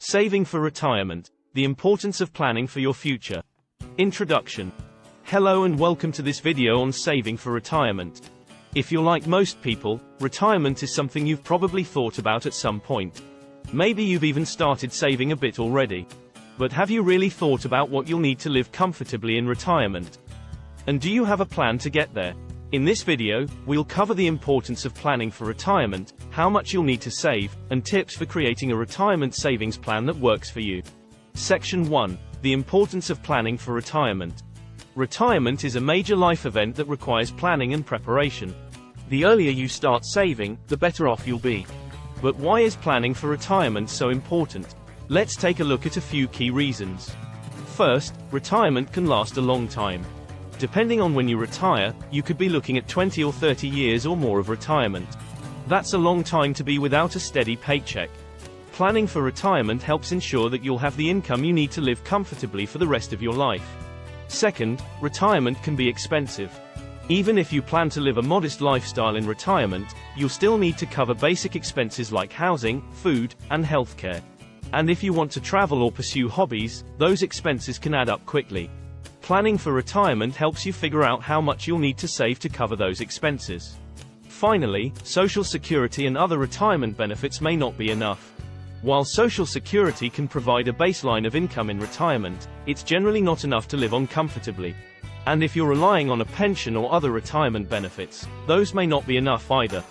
Saving for retirement. The importance of planning for your future. Introduction. Hello and welcome to this video on saving for retirement. If you're like most people, retirement is something you've probably thought about at some point. Maybe you've even started saving a bit already. But have you really thought about what you'll need to live comfortably in retirement? And do you have a plan to get there? In this video, we'll cover the importance of planning for retirement, how much you'll need to save, and tips for creating a retirement savings plan that works for you. Section 1. The importance of planning for retirement. Retirement is a major life event that requires planning and preparation. The earlier you start saving, the better off you'll be. But why is planning for retirement so important? Let's take a look at a few key reasons. First, retirement can last a long time. Depending on when you retire, you could be looking at 20 or 30 years or more of retirement. That's a long time to be without a steady paycheck. Planning for retirement helps ensure that you'll have the income you need to live comfortably for the rest of your life. Second, retirement can be expensive. Even if you plan to live a modest lifestyle in retirement, you'll still need to cover basic expenses like housing, food, and healthcare. And if you want to travel or pursue hobbies, those expenses can add up quickly. Planning for retirement helps you figure out how much you'll need to save to cover those expenses. Finally, Social Security and other retirement benefits may not be enough. While Social Security can provide a baseline of income in retirement, it's generally not enough to live on comfortably. And if you're relying on a pension or other retirement benefits, those may not be enough either.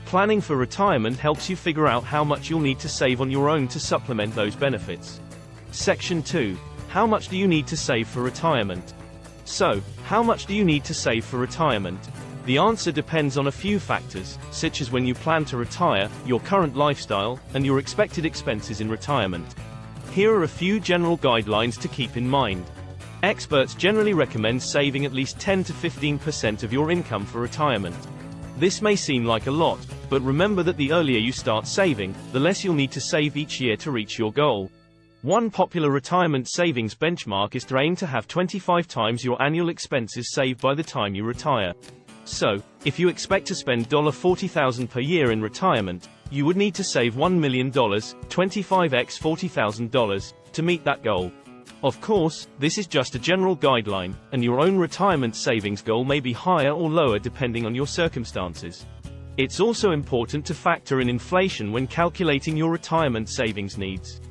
Planning for retirement helps you figure out how much you'll need to save on your own to supplement those benefits. Section 2. How much do you need to save for retirement? So, how much do you need to save for retirement? The answer depends on a few factors, such as when you plan to retire, your current lifestyle, and your expected expenses in retirement. Here are a few general guidelines to keep in mind. Experts generally recommend saving at least 10 to 15% of your income for retirement. This may seem like a lot, but remember that the earlier you start saving, the less you'll need to save each year to reach your goal. One popular retirement savings benchmark is to aim to have 25 times your annual expenses saved by the time you retire. So, if you expect to spend $40,000 per year in retirement, you would need to save $1 million, 25x $40,000, to meet that goal. Of course, this is just a general guideline, and your own retirement savings goal may be higher or lower depending on your circumstances. It's also important to factor in inflation when calculating your retirement savings needs.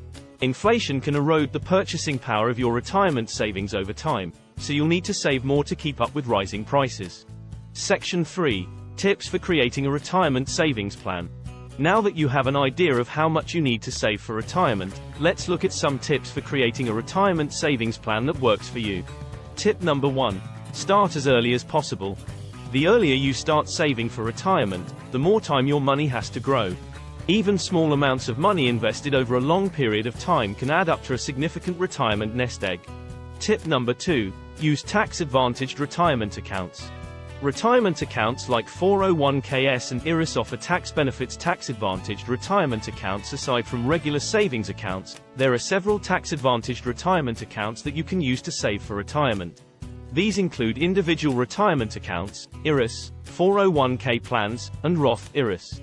Inflation can erode the purchasing power of your retirement savings over time, so you'll need to save more to keep up with rising prices. Section 3. Tips for creating a retirement savings plan. Now that you have an idea of how much you need to save for retirement, let's look at some tips for creating a retirement savings plan that works for you. Tip number 1. Start as early as possible. The earlier you start saving for retirement, the more time your money has to grow. Even small amounts of money invested over a long period of time can add up to a significant retirement nest egg. Tip number 2. Use tax-advantaged retirement accounts. Retirement accounts like 401ks and IRAs offer tax benefits. Tax-advantaged retirement accounts. Aside from regular savings accounts, there are several tax-advantaged retirement accounts that you can use to save for retirement. These include individual retirement accounts, IRAs, 401k plans, and Roth IRAs.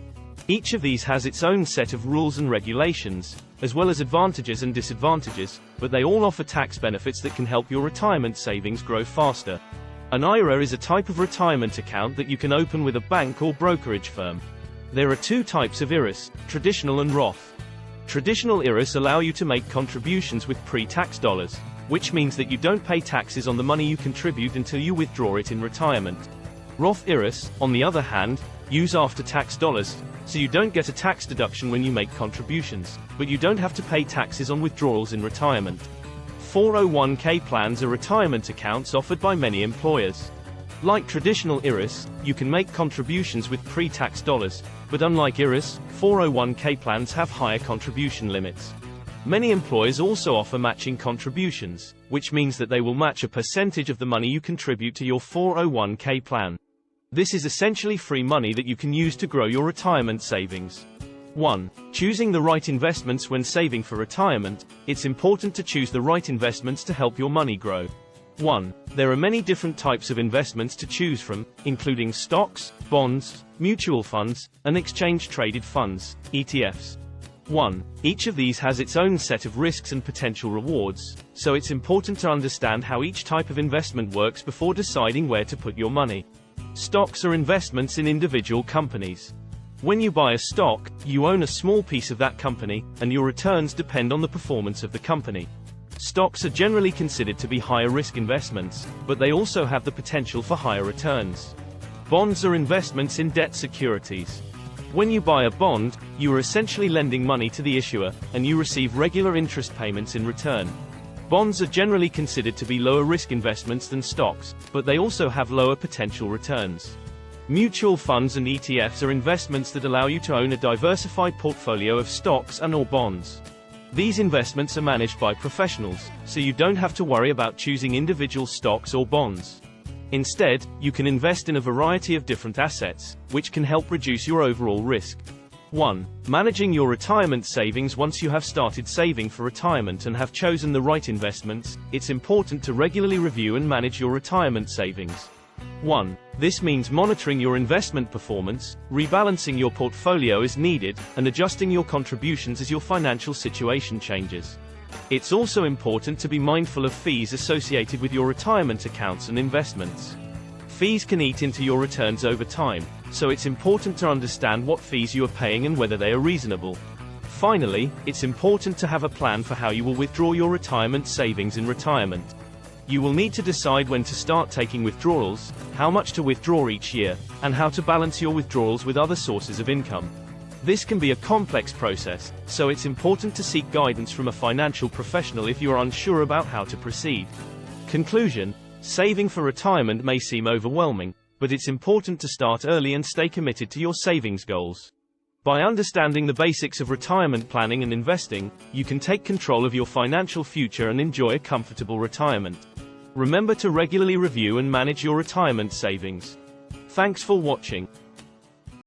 Each of these has its own set of rules and regulations, as well as advantages and disadvantages, but they all offer tax benefits that can help your retirement savings grow faster. An IRA is a type of retirement account that you can open with a bank or brokerage firm. There are two types of IRAs, traditional and Roth. Traditional IRAs allow you to make contributions with pre-tax dollars, which means that you don't pay taxes on the money you contribute until you withdraw it in retirement. Roth IRAs, on the other hand, use after-tax dollars, so you don't get a tax deduction when you make contributions, but you don't have to pay taxes on withdrawals in retirement. 401k plans are retirement accounts offered by many employers. Like traditional IRAs, you can make contributions with pre-tax dollars, but unlike IRAs, 401k plans have higher contribution limits. Many employers also offer matching contributions, which means that they will match a percentage of the money you contribute to your 401k plan. This is essentially free money that you can use to grow your retirement savings. 1. Choosing the right investments when saving for retirement. It's important to choose the right investments to help your money grow. 1. There are many different types of investments to choose from, including stocks, bonds, mutual funds, and exchange-traded funds, ETFs. 1. Each of these has its own set of risks and potential rewards, so it's important to understand how each type of investment works before deciding where to put your money. Stocks are investments in individual companies. When you buy a stock, you own a small piece of that company, and your returns depend on the performance of the company. Stocks are generally considered to be higher risk investments, but they also have the potential for higher returns. Bonds are investments in debt securities. When you buy a bond, you are essentially lending money to the issuer, and you receive regular interest payments in return. Bonds are generally considered to be lower risk investments than stocks, but they also have lower potential returns. Mutual funds and ETFs are investments that allow you to own a diversified portfolio of stocks and/or bonds. These investments are managed by professionals, so you don't have to worry about choosing individual stocks or bonds. Instead, you can invest in a variety of different assets, which can help reduce your overall risk. 1. Managing your retirement savings. Once you have started saving for retirement and have chosen the right investments, it's important to regularly review and manage your retirement savings. 1. This means monitoring your investment performance, rebalancing your portfolio as needed, and adjusting your contributions as your financial situation changes. It's also important to be mindful of fees associated with your retirement accounts and investments. Fees can eat into your returns over time, so it's important to understand what fees you are paying and whether they are reasonable. Finally, it's important to have a plan for how you will withdraw your retirement savings in retirement. You will need to decide when to start taking withdrawals, how much to withdraw each year, and how to balance your withdrawals with other sources of income. This can be a complex process, so it's important to seek guidance from a financial professional if you are unsure about how to proceed. Conclusion: saving for retirement may seem overwhelming, but it's important to start early and stay committed to your savings goals. By understanding the basics of retirement planning and investing, you can take control of your financial future and enjoy a comfortable retirement. Remember to regularly review and manage your retirement savings. Thanks for watching.